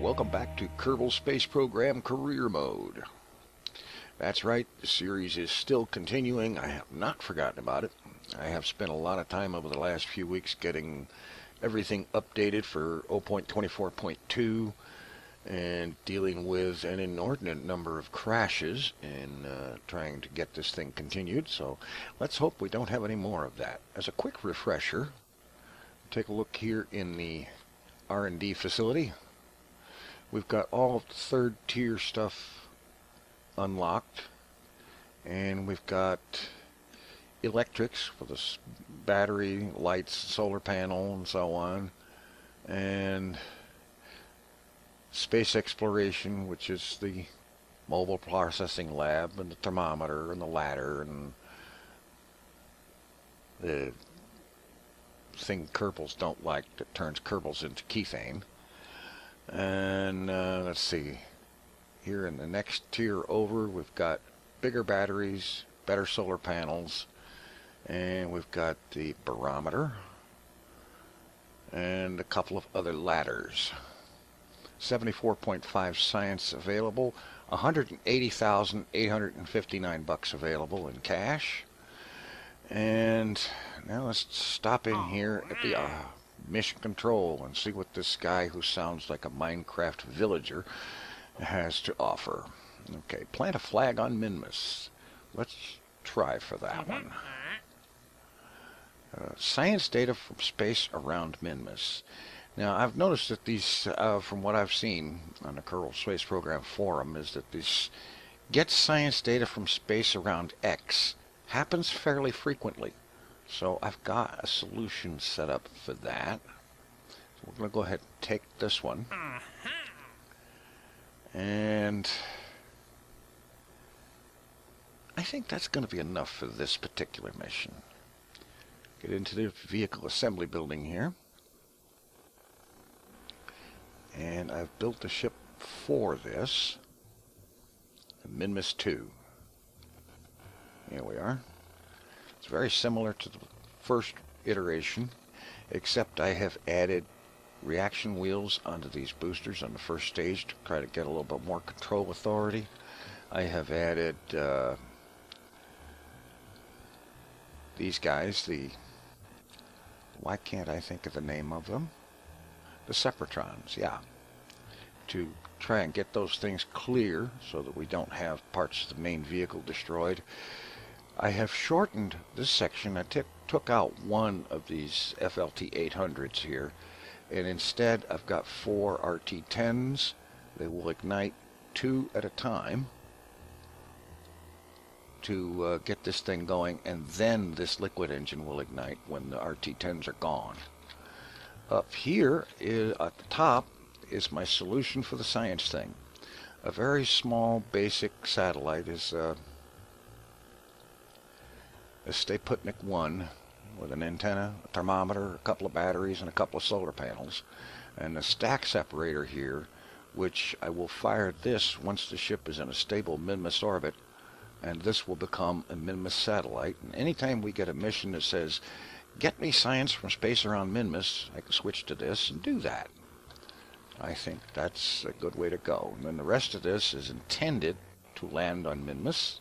welcome back to Kerbal Space Program Career Mode. That's right, the series is still continuing. I have not forgotten about it. I have spent a lot of time over the last few weeks getting everything updated for 0.24.2 and dealing with an inordinate number of crashes and trying to get this thing continued. So let's hope we don't have any more of that. As a quick refresher, take a look here in the R&D facility. We've got all of the third tier stuff unlocked, and we've got electrics for the battery, lights, solar panel, and so on, and space exploration, which is the mobile processing lab, and the thermometer, and the ladder, and the thing Kerbals don't like that turns Kerbals into Kethane. And let's see, here in the next tier over, we've got bigger batteries, better solar panels, and we've got the barometer and a couple of other ladders. 74.5 science available, 180,859 bucks available in cash. And now let's stop in here at the mission control and see what this guy who sounds like a Minecraft villager has to offer. Okay, plant a flag on Minmus. Let's try for that one. Science data from space around Minmus. Now, I've noticed that these, from what I've seen on the Kerbal Space Program forum, is that this get science data from space around X happens fairly frequently. So I've got a solution set up for that. So we're going to go ahead and take this one. And I think that's going to be enough for this particular mission. Get into the vehicle assembly building here. And I've built the ship for this. Minmus 2. Here we are. It's very similar to the first iteration, except I have added reaction wheels onto these boosters on the first stage to try to get a little bit more control authority. I have added these guys, why can't I think of the name of them? The Separatrons, yeah. To try and get those things clear so that we don't have parts of the main vehicle destroyed. I have shortened this section. I took out one of these FLT 800s here, and instead I've got 4 RT10s. They will ignite 2 at a time to get this thing going, and then this liquid engine will ignite when the RT10s are gone. Up here at the top is my solution for the science thing. A very small basic satellite is a Sputnik 1 with an antenna, a thermometer, a couple of batteries, and a couple of solar panels, and a stack separator here, which I will fire this once the ship is in a stable Minmus orbit, and this will become a Minmus satellite. And anytime we get a mission that says, get me science from space around Minmus, I can switch to this and do that. I think that's a good way to go. And then the rest of this is intended to land on Minmus,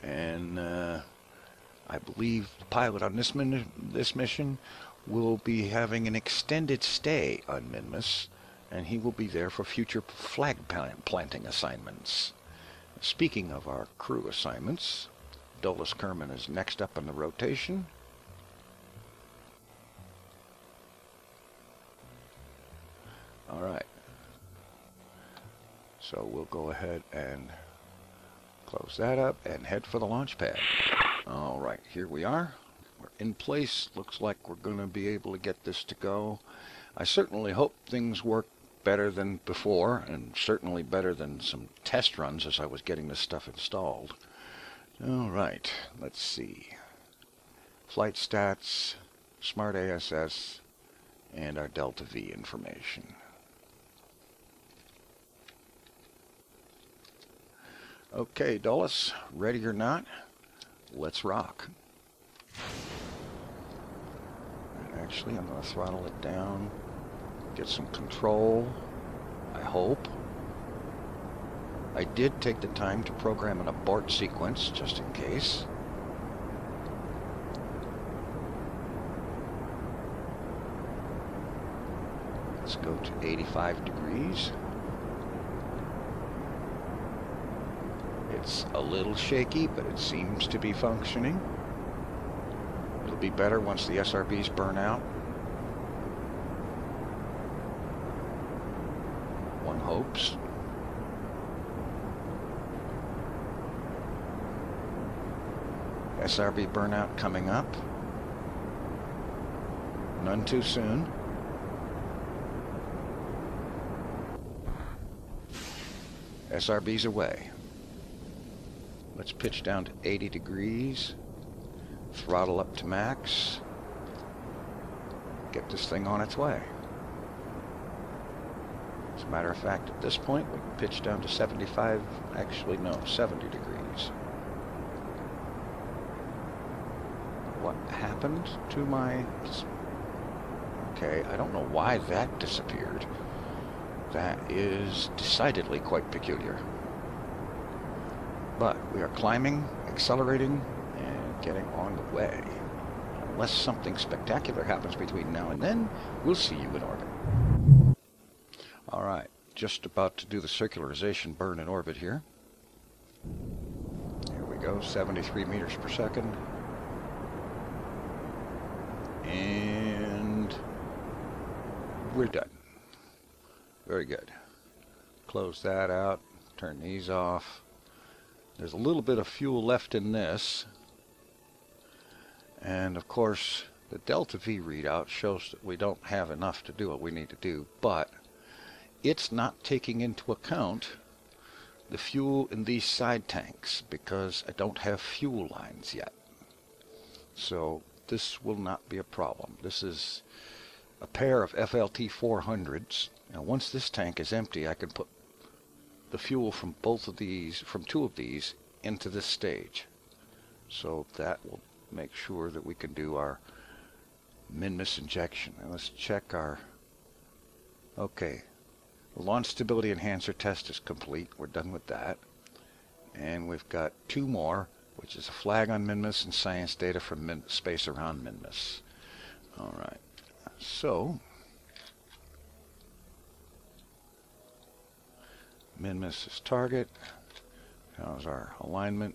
and I believe the pilot on this mission will be having an extended stay on Minmus, and he will be there for future flag planting assignments. Speaking of our crew assignments, Dolus Kerman is next up in the rotation. Alright, so we'll go ahead and close that up and head for the launch pad. Alright, here we are. We're in place. Looks like we're going to be able to get this to go. I certainly hope things work better than before, and certainly better than some test runs as I was getting this stuff installed. Alright, let's see. Flight stats, Smart ASS, and our Delta V information. Okay, Dulles, ready or not? Let's rock. And actually, I'm going to throttle it down, get some control, I hope. I did take the time to program an abort sequence just in case. Let's go to 85 degrees. It's a little shaky, but it seems to be functioning. It'll be better once the SRBs burn out. One hopes. SRB burnout coming up. None too soon. SRB's away. Let's pitch down to 80 degrees. Throttle up to max. Get this thing on its way. As a matter of fact, at this point, we can pitch down to 75, actually no, 70 degrees. What happened to my... Okay, I don't know why that disappeared. That is decidedly quite peculiar. But we are climbing, accelerating, and getting on the way. Unless something spectacular happens between now and then, we'll see you in orbit. Alright, just about to do the circularization burn in orbit here. Here we go, 73 meters per second. And we're done. Very good. Close that out, turn these off. There's a little bit of fuel left in this. And of course, the delta V readout shows that we don't have enough to do what we need to do, but it's not taking into account the fuel in these side tanks because I don't have fuel lines yet. So this will not be a problem. This is a pair of FLT 400s. Now once this tank is empty, I can put the fuel from both of these, from two of these, into this stage. So that will make sure that we can do our Minmus injection. And let's check our... Okay. The launch stability enhancer test is complete. We're done with that. And we've got two more, which is a flag on Minmus and science data from space around Minmus. Alright. So... Minmus is target. How's our alignment?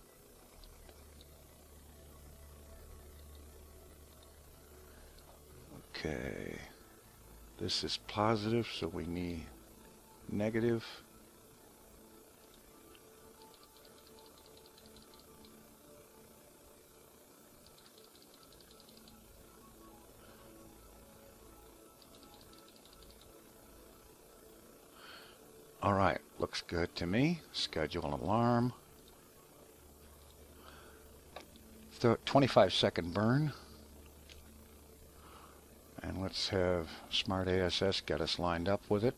Okay. This is positive, so we need negative. All right, looks good to me. Schedule an alarm. 25-second burn. And let's have Smart ASS get us lined up with it.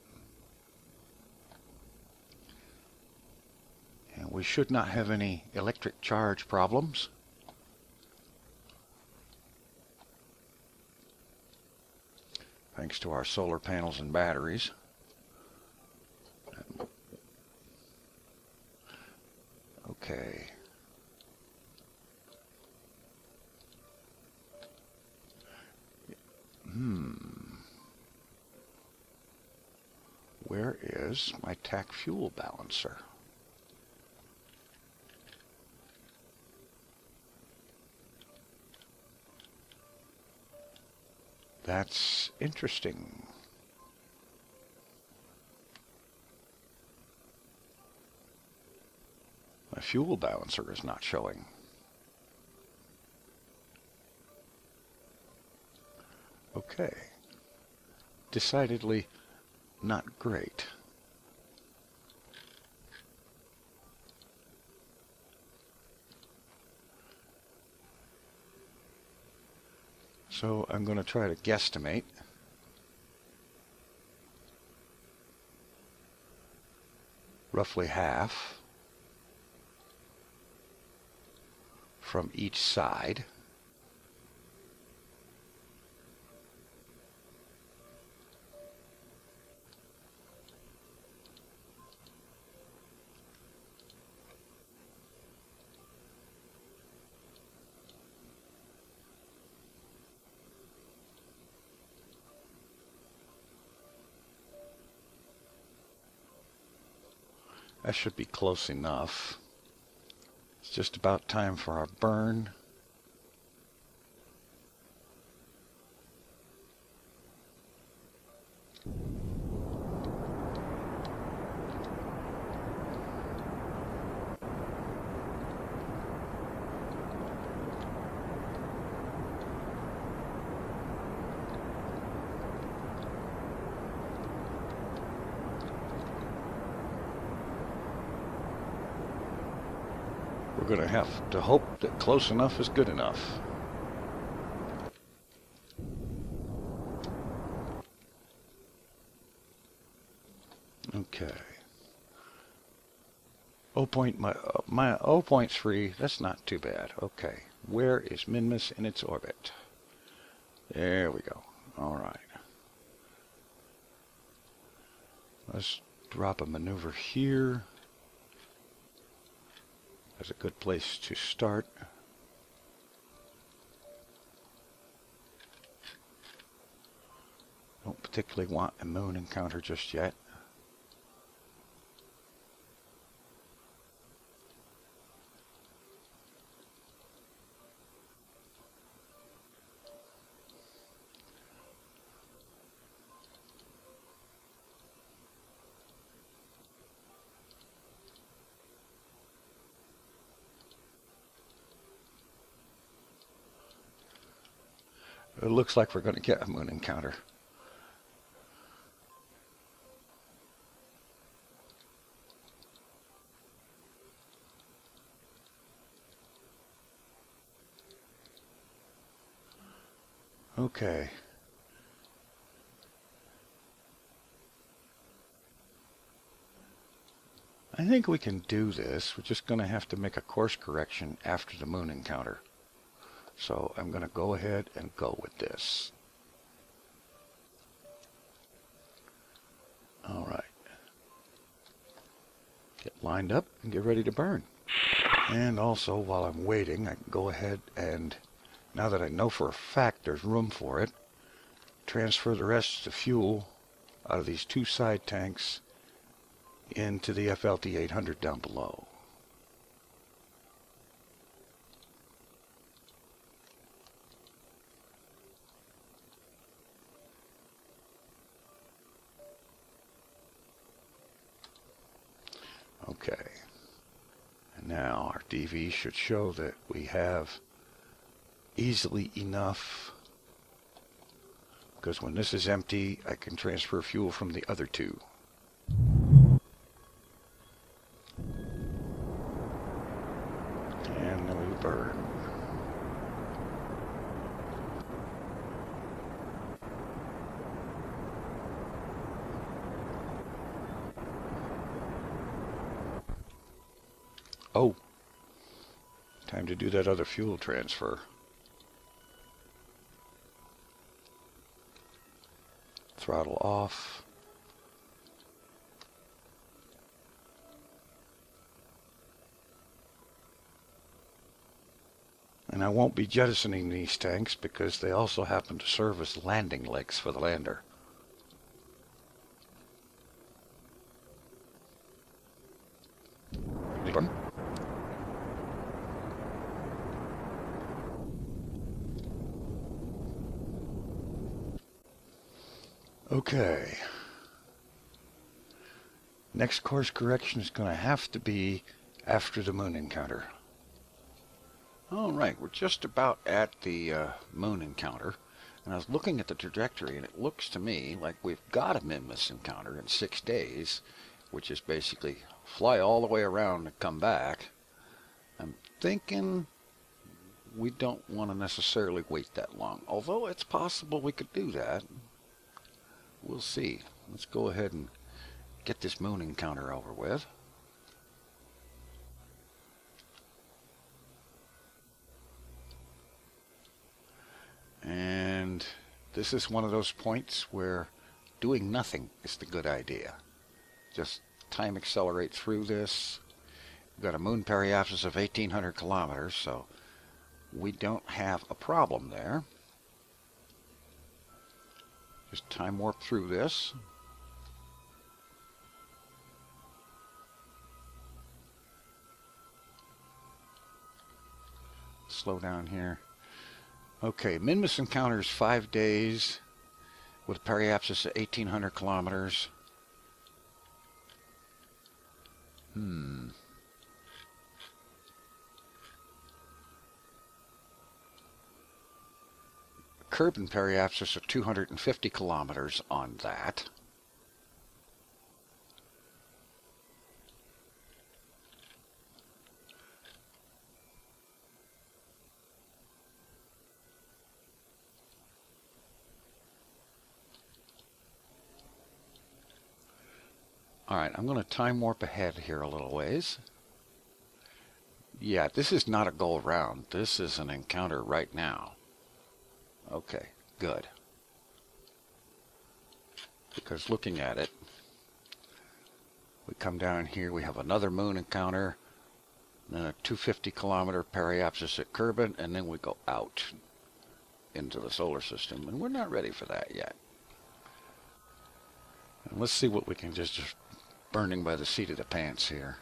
And we should not have any electric charge problems. Thanks to our solar panels and batteries. Okay. Where is my TAC fuel balancer? That's interesting. My fuel balancer is not showing. Okay. Decidedly not great. So I'm going to try to guesstimate. Roughly half from each side. That should be close enough. It's just about time for our burn. We're going to have to hope that close enough is good enough. Okay. My 0.3, that's not too bad. Okay. Where is Minmus in its orbit? There we go. All right. Let's drop a maneuver here. That's a good place to start. Don't particularly want a moon encounter just yet. It looks like we're going to get a moon encounter. Okay. I think we can do this. We're just going to have to make a course correction after the moon encounter. So I'm going to go ahead and go with this. All right. Get lined up and get ready to burn. And also, while I'm waiting, I can go ahead and, now that I know for a fact there's room for it, transfer the rest of the fuel out of these two side tanks into the FLT 800 down below. Okay, and now our DV should show that we have easily enough, because when this is empty, I can transfer fuel from the other two. And then we burn. Oh, time to do that other fuel transfer. Throttle off. And I won't be jettisoning these tanks because they also happen to serve as landing legs for the lander. Burn. Okay. Next course correction is going to have to be after the moon encounter. All right, we're just about at the moon encounter, and I was looking at the trajectory, and it looks to me like we've got a Minmus encounter in 6 days, which is basically fly all the way around and come back. I'm thinking we don't want to necessarily wait that long, although it's possible we could do that. We'll see. Let's go ahead and get this moon encounter over with. And this is one of those points where doing nothing is the good idea. Just time accelerate through this. We've got a moon periapsis of 1,800 kilometers, so we don't have a problem there. Just time warp through this. slow down here. Okay, Minmus encounters 5 days with a periapsis at 1,800 kilometers. Kerbal periapsis at 250 kilometers on that. Alright, I'm going to time warp ahead here a little ways. Yeah, this is not a go around. This is an encounter right now. Okay, good. Because looking at it, we come down here, we have another moon encounter, then a 250 kilometer periapsis at Kerbal, and then we go out into the solar system, and we're not ready for that yet. And let's see what we can just burning by the seat of the pants here.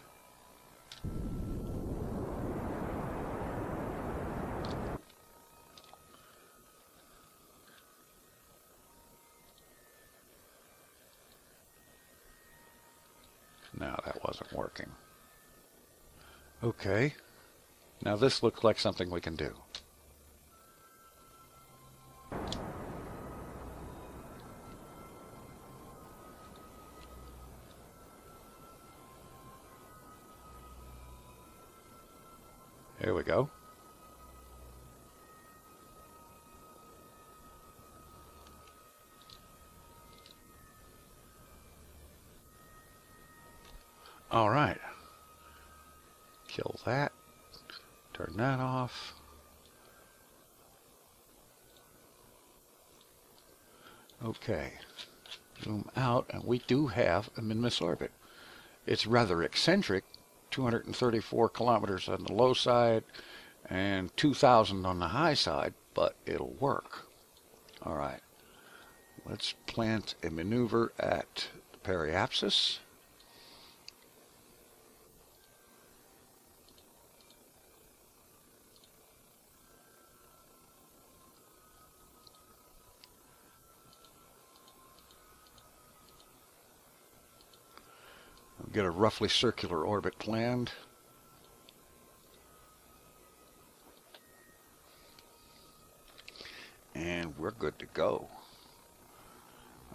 No, that wasn't working. Okay. Now this looks like something we can do. There we go. All right. Kill that. Turn that off. Okay. Zoom out, and we do have a Minmus orbit. It's rather eccentric. 234 kilometers on the low side and 2,000 on the high side, but it'll work. All right. Let's plant a maneuver at the periapsis. Get a roughly circular orbit planned. And we're good to go.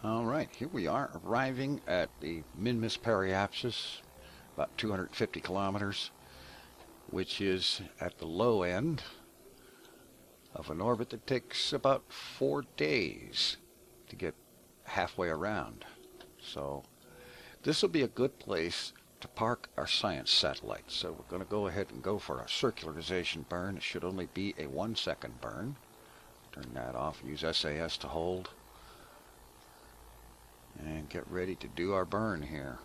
All right, here we are arriving at the Minmus periapsis, about 250 kilometers, which is at the low end of an orbit that takes about 4 days to get halfway around. So this will be a good place to park our science satellite. So we're going to go ahead and go for a circularization burn. It should only be a 1-second burn. Turn that off, use SAS to hold. And get ready to do our burn here.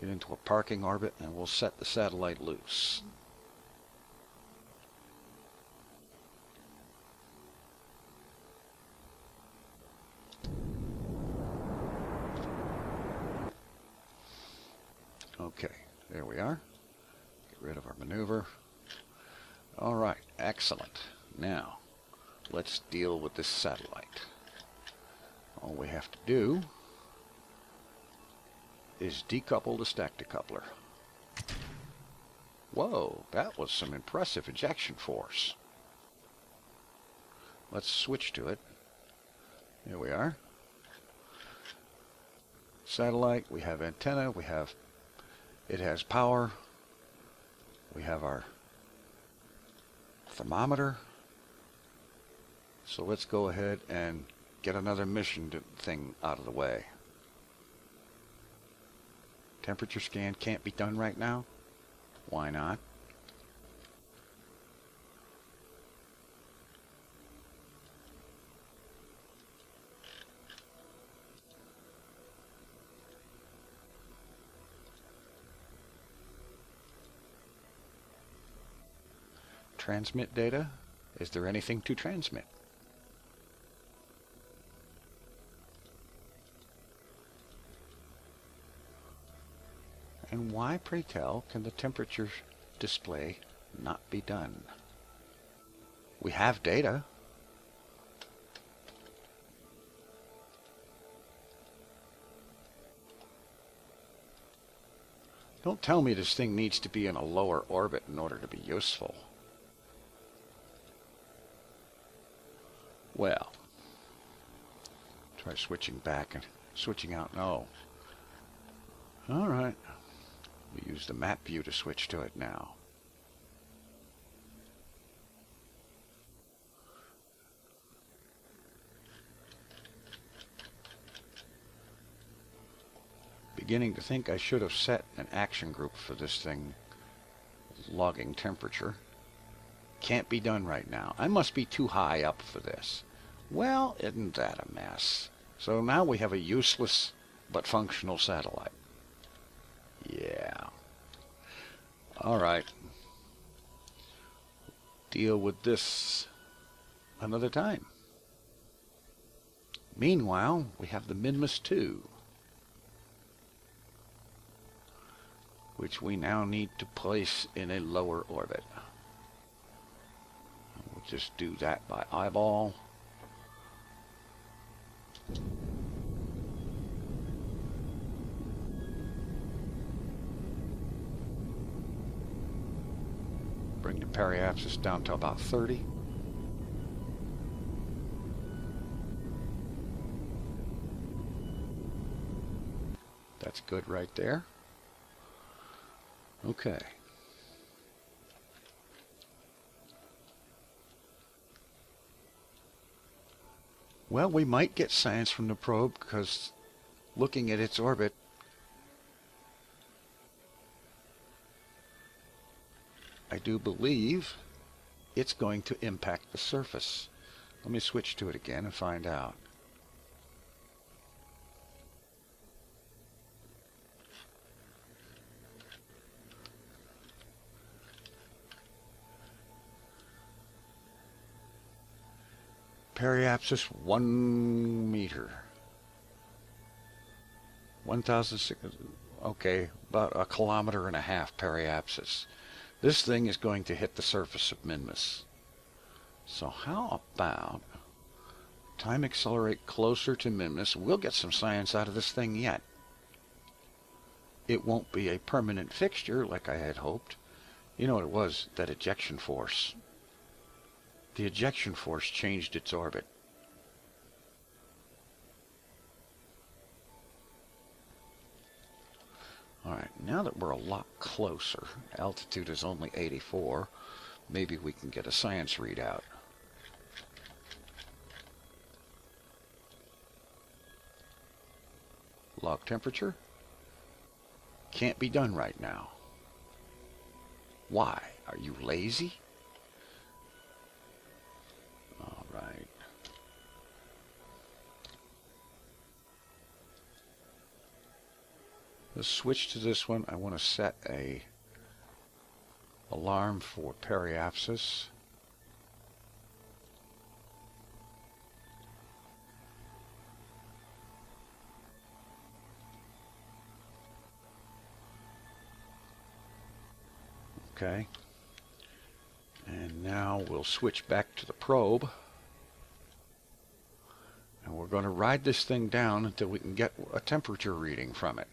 Get into a parking orbit and we'll set the satellite loose. Okay, there we are. Get rid of our maneuver. All right, excellent. Now, let's deal with this satellite. All we have to do is decouple the stack decoupler. Whoa, that was some impressive ejection force. Let's switch to it. Here we are. Satellite, we have antenna, it has power. We have our thermometer. So let's go ahead and get another mission thing out of the way. Temperature scan can't be done right now. Why not? Transmit data. Is there anything to transmit? And why, pray tell, can the temperature display not be done? We have data. Don't tell me this thing needs to be in a lower orbit in order to be useful. Well, try switching back and switching out. No. All right. We use the map view to switch to it now. Beginning to think I should have set an action group for this thing, logging temperature. Can't be done right now. I must be too high up for this. Well, isn't that a mess? So now we have a useless but functional satellite. Yeah. All right. Deal with this another time. Meanwhile, we have the Minmus 2. Which we now need to place in a lower orbit. We'll just do that by eyeball. Bring the periapsis down to about 30. That's good right there. Okay. Well, we might get science from the probe because looking at its orbit, I do believe it's going to impact the surface. Let me switch to it again and find out. Periapsis 1 meter. 1,006. Okay, about 1.5 kilometers periapsis. This thing is going to hit the surface of Minmus. So how about time accelerate closer to Minmus? We'll get some science out of this thing yet. It won't be a permanent fixture like I had hoped. You know what it was? That ejection force. The ejection force changed its orbit. Alright, now that we're a lot closer, altitude is only 84, maybe we can get a science readout. Log temperature. Can't be done right now. Why? Are you lazy? Alright. Let's switch to this one. I want to set a alarm for periapsis. Okay. And now we'll switch back to the probe. And we're going to ride this thing down until we can get a temperature reading from it.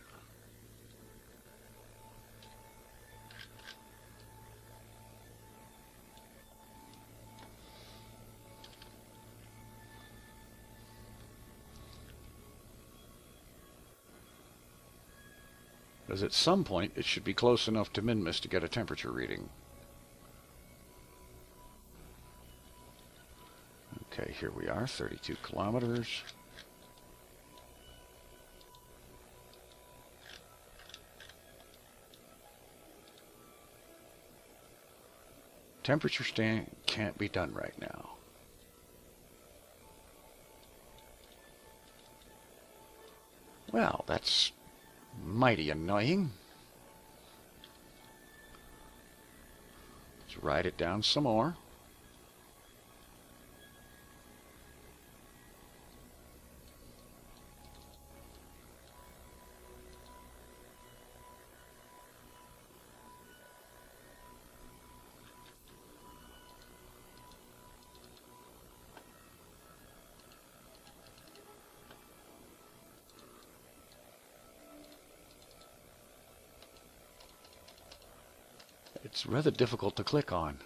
Because at some point it should be close enough to Minmus to get a temperature reading. Okay, here we are, 32 kilometers. Temperature stand can't be done right now. Well, that's mighty annoying. Let's ride it down some more. it's rather difficult to click on.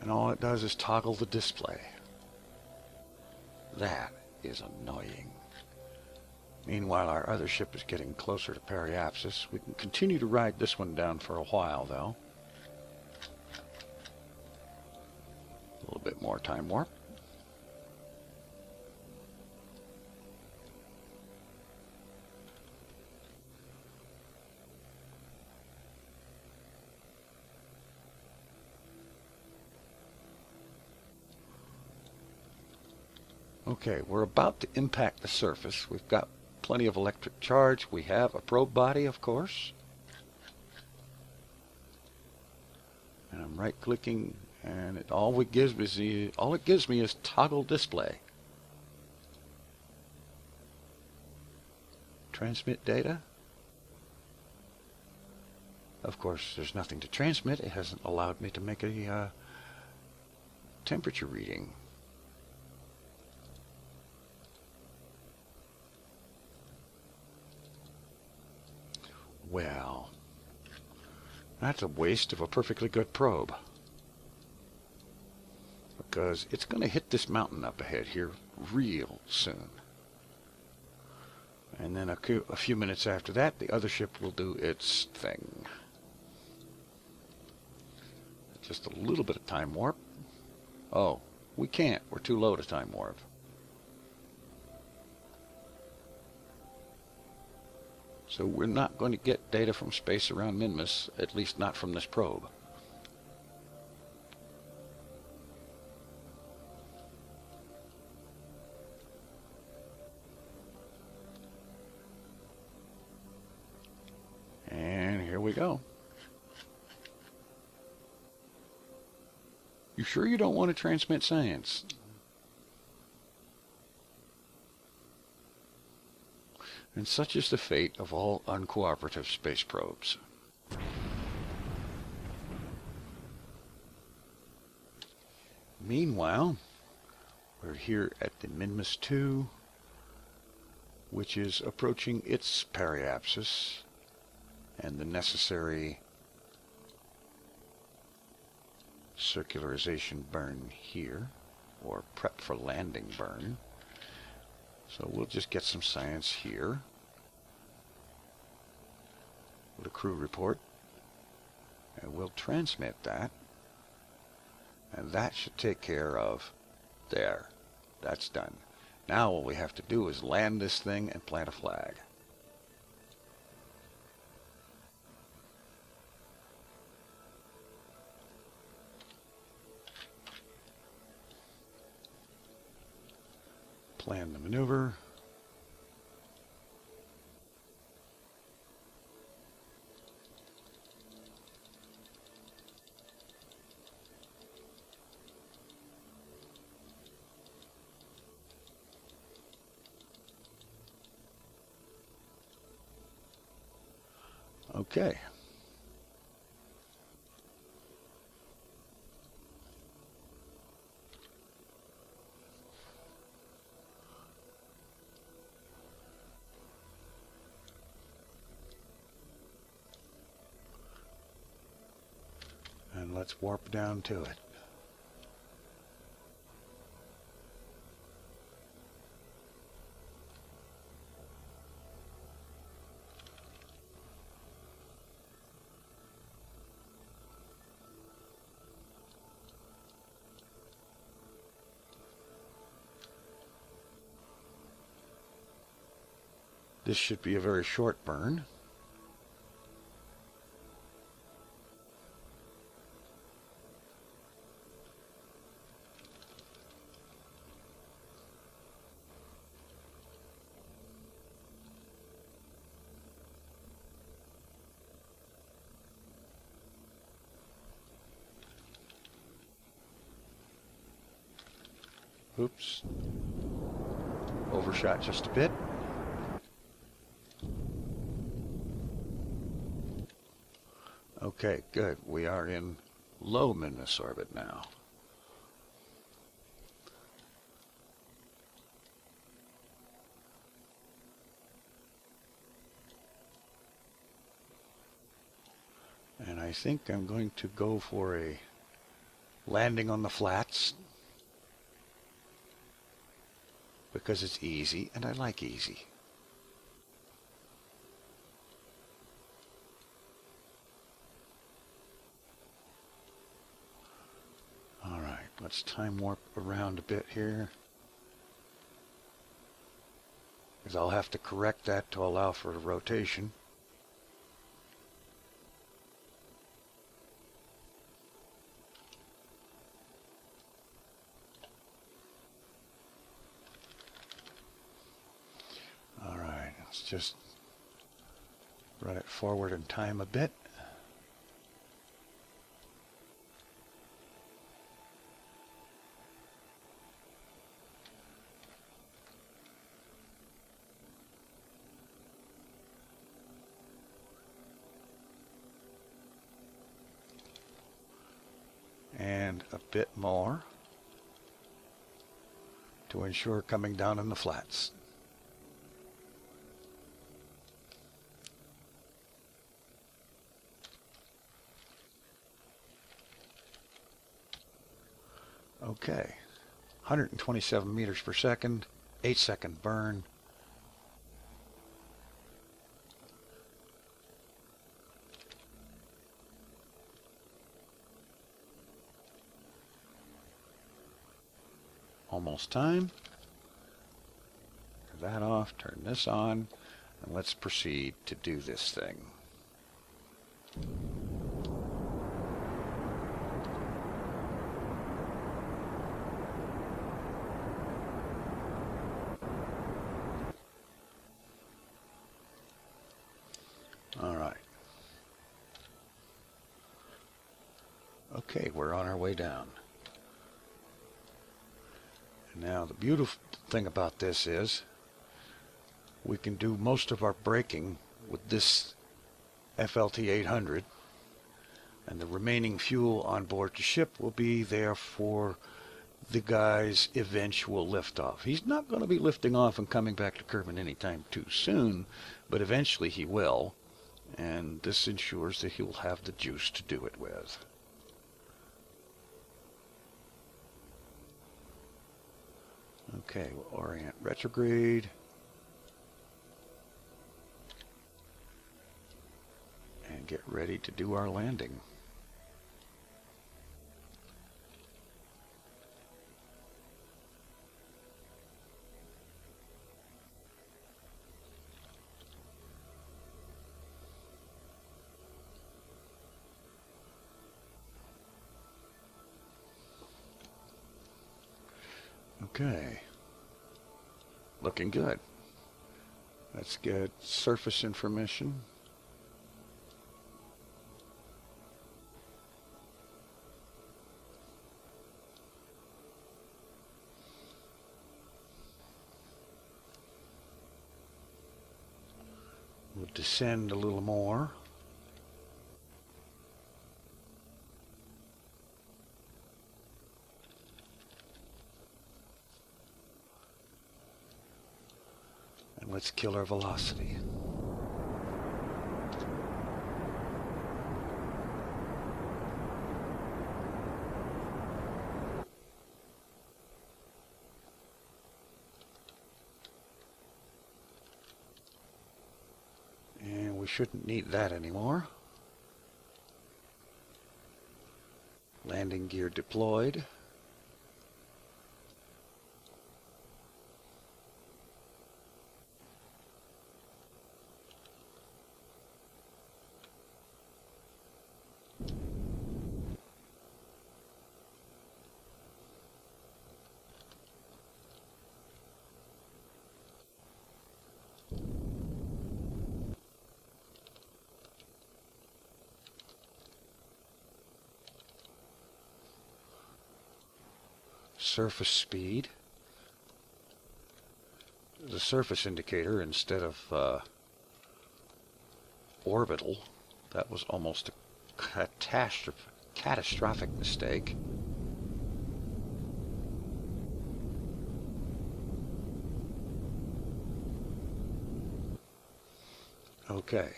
And all it does is toggle the display. That is annoying. Meanwhile, our other ship is getting closer to periapsis. We can continue to ride this one down for a while, though. A little bit more time warp. Okay, we're about to impact the surface. We've got plenty of electric charge. We have a probe body, of course. And I'm right-clicking, and all it gives me is toggle display. Transmit data. Of course, there's nothing to transmit. It hasn't allowed me to make a temperature reading. Well, that's a waste of a perfectly good probe, because it's going to hit this mountain up ahead here real soon. And then a few minutes after that, the other ship will do its thing. Just a little bit of time warp. Oh, we can't. We're too low to time warp. So we're not going to get data from space around Minmus, at least not from this probe. And here we go. You sure you don't want to transmit science? And such is the fate of all uncooperative space probes. Meanwhile, we're here at the Minmus 2, which is approaching its periapsis and the necessary circularization burn here, or prep for landing burn. So we'll just get some science here. The crew report. And we'll transmit that. And that should take care of there. That's done. Now all we have to do is land this thing and plant a flag. Plan the maneuver. Okay. And let's warp down to it. This should be a very short burn. Oops. Overshot just a bit. Okay, good. We are in low Minmus orbit now. And I think I'm going to go for a landing on the flats because it's easy and I like easy. Alright, let's time warp around a bit here, because I'll have to correct that to allow for a rotation. Alright, let's just run it forward in time a bit. And a bit more to ensure coming down in the flats. Okay, 127 meters per second, 8-second burn. Almost time. Turn that off, turn this on, and let's proceed to do this thing. All right. Okay, we're on our way down. Now the beautiful thing about this is we can do most of our braking with this FLT 800, and the remaining fuel on board the ship will be there for the guy's eventual liftoff. He's not going to be lifting off and coming back to Kerbin anytime too soon, but eventually he will, and this ensures that he'll have the juice to do it with. Okay, we'll orient retrograde. And get ready to do our landing. Okay, looking good. Let's get surface information. We'll descend a little more. Let's kill our velocity. And we shouldn't need that anymore. Landing gear deployed. Surface speed. The surface indicator instead of orbital. That was almost catastrophic mistake. Okay.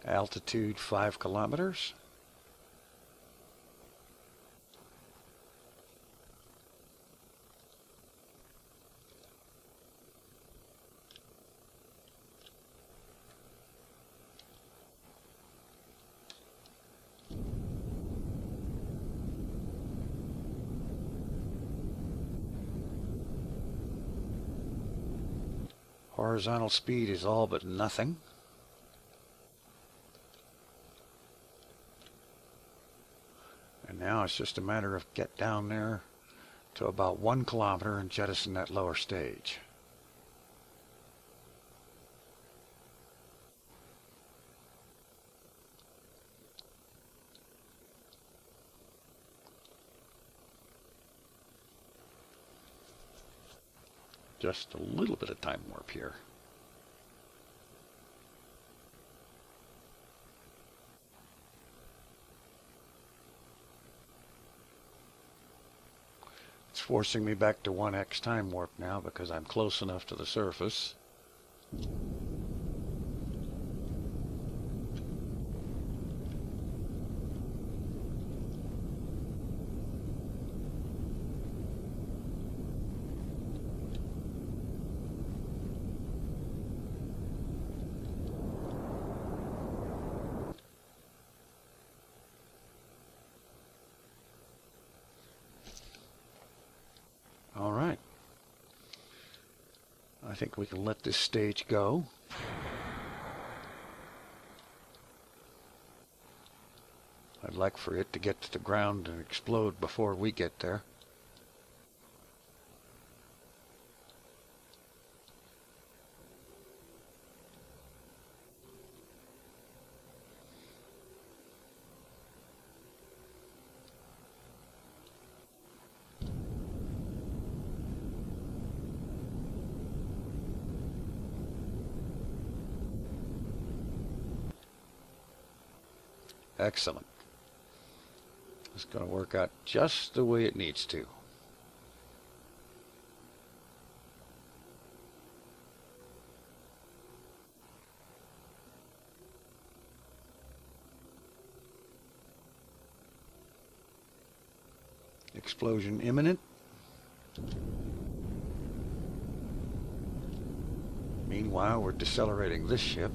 Altitude 5 kilometers. Horizontal speed is all but nothing. And now it's just a matter of get down there to about 1 kilometer and jettison that lower stage. Just a little bit of time warp here. It's forcing me back to 1x time warp now because I'm close enough to the surface. All right. I think we can let this stage go. I'd like for it to get to the ground and explode before we get there. Excellent. It's going to work out just the way it needs to. Explosion imminent. Meanwhile, we're decelerating this ship.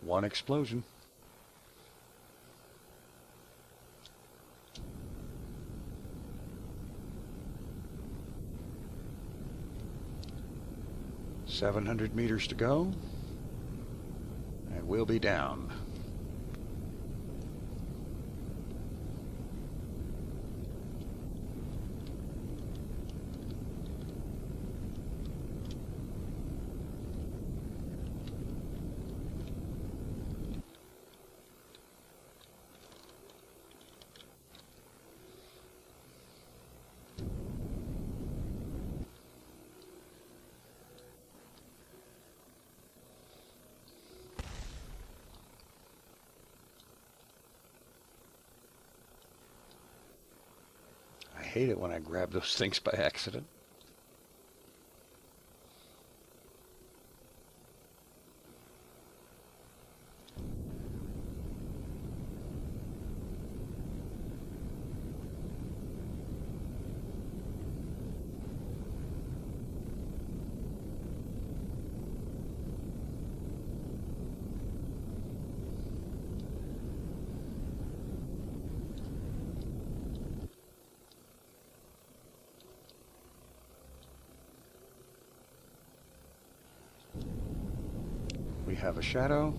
One explosion. $700 meters to go, and we'll be down. I hate it when I grab those things by accident. We have a shadow.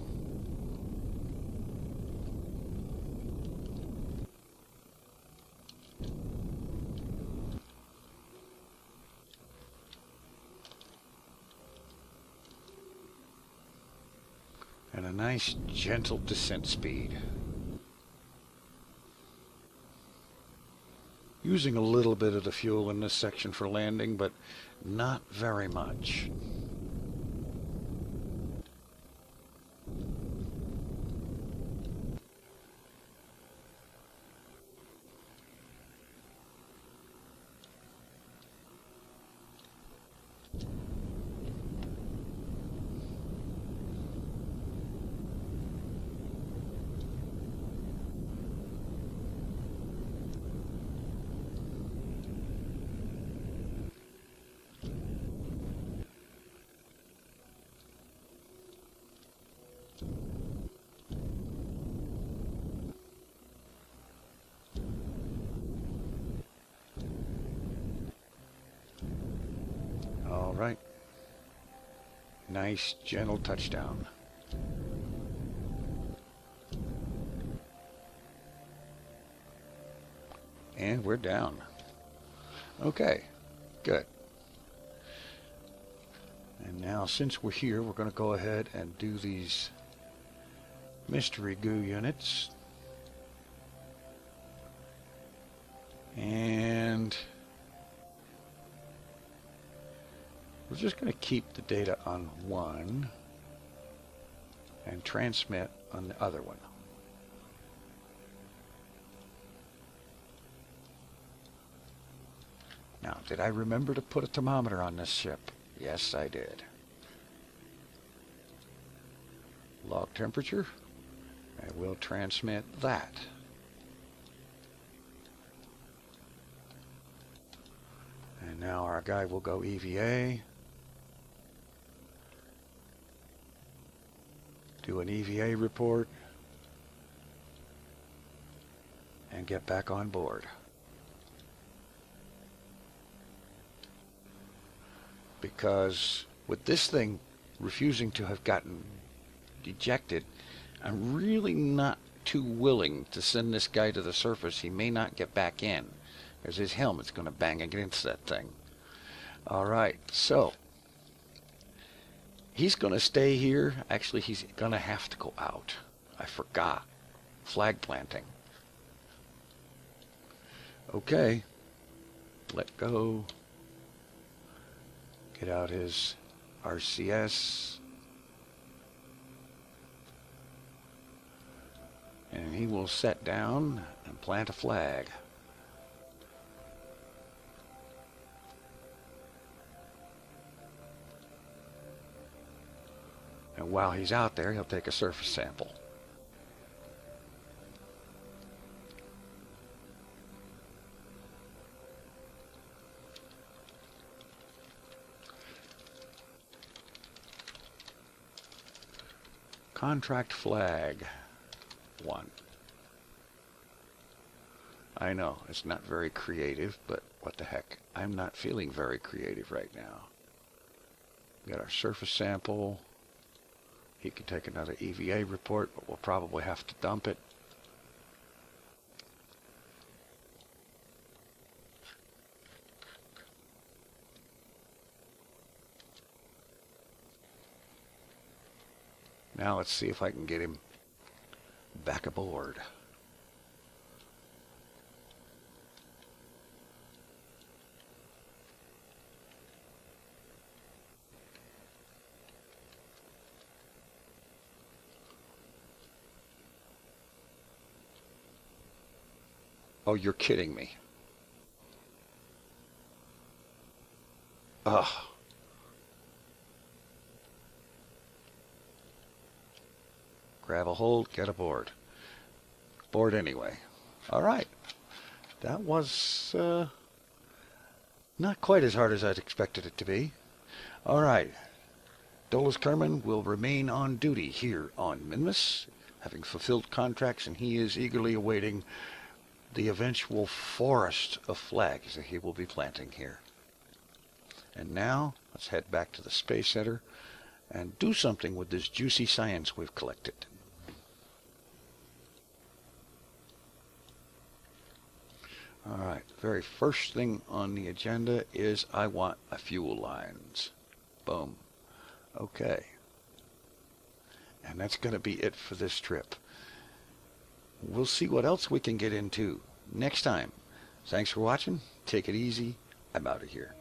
And a nice gentle descent speed. Using a little bit of the fuel in this section for landing, but not very much. All right. Nice, gentle touchdown. And we're down. Okay, good. And now, since we're here, we're going to go ahead and do these mystery goo units. And we're just going to keep the data on one and transmit on the other one. Now, did I remember to put a thermometer on this ship? Yes, I did. Log temperature. I will transmit that. And now our guy will go EVA. Do an EVA report. And get back on board. Because with this thing refusing to have gotten ejected, I'm really not too willing to send this guy to the surface. He may not get back in, because his helmet's going to bang against that thing. All right, so he's going to stay here. Actually, he's going to have to go out. I forgot. Flag planting. Okay, let go. Get out his RCS. And he will set down and plant a flag. And while he's out there, he'll take a surface sample. Contract flag 1. I know, it's not very creative, but what the heck. I'm not feeling very creative right now. We got our surface sample. He can take another EVA report, but we'll probably have to dump it. Now let's see if I can get him back aboard. Oh, you're kidding me. Ugh. Grab a hold, get aboard. Board anyway. All right. That was not quite as hard as I'd expected it to be. All right. Dolus Kerman will remain on duty here on Minmus, having fulfilled contracts, and he is eagerly awaiting the eventual forest of flags that he will be planting here. And now, let's head back to the Space Center and do something with this juicy science we've collected. All right, very first thing on the agenda is I want a fuel lines. Boom. Okay. And that's going to be it for this trip. We'll see what else we can get into next time. Thanks for watching. Take it easy. I'm out of here.